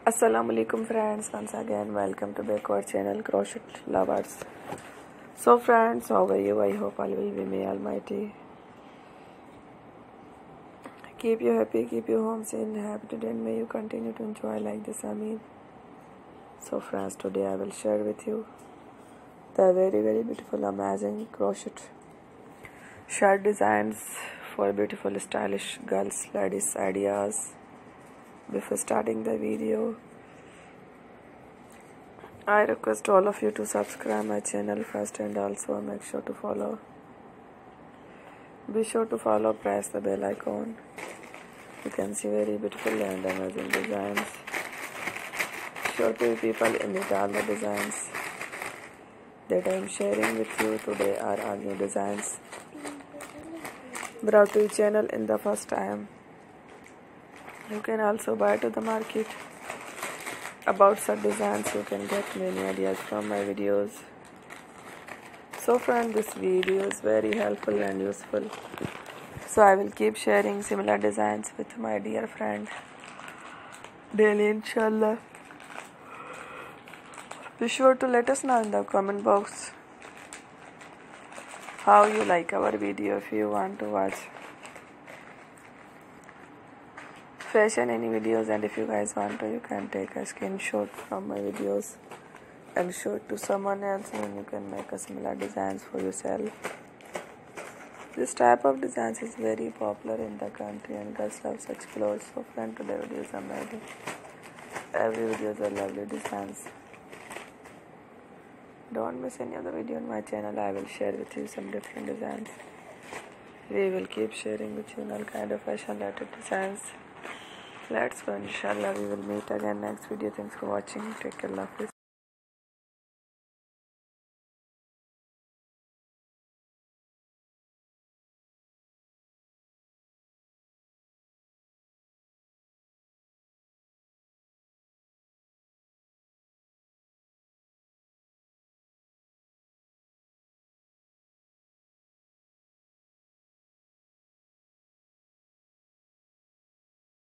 Assalamu alaikum friends, once again welcome to back our channel Crochet Lovers. So friends, how are you? I hope all will be may almighty keep you happy, keep you home safe and happy today, and may you continue to enjoy like this. Ameen. So friends, today I will share with you the very beautiful amazing crochet shirt designs for beautiful stylish girls ladies ideas. Before starting the video, I request all of you to subscribe my channel first and also make sure to follow. Be sure to follow, press the bell icon. You can see very beautiful and amazing designs. Sure to people imitate all the designs that I am sharing with you today are all new designs brought to your channel in the first time. You can also buy to the market about such designs. You can get many ideas from my videos. So friend, this video is very helpful and useful, so I will keep sharing similar designs with my dear friend daily, inshallah. Be sure to let us know in the comment box how you like our video. If you want to watch fashion any videos, and if you guys want to, you can take a screenshot from my videos and show it to someone else, and you can make a similar designs for yourself. This type of designs is very popular in the country and girls love such clothes. So friend, today video is amazing. Every video is a lovely designs. Don't miss any other video on my channel. I will share with you some different designs. We will keep sharing with you all kind of fashion related designs. Let's go, inshallah. We will meet again next video. Thanks for watching. Take care. Love.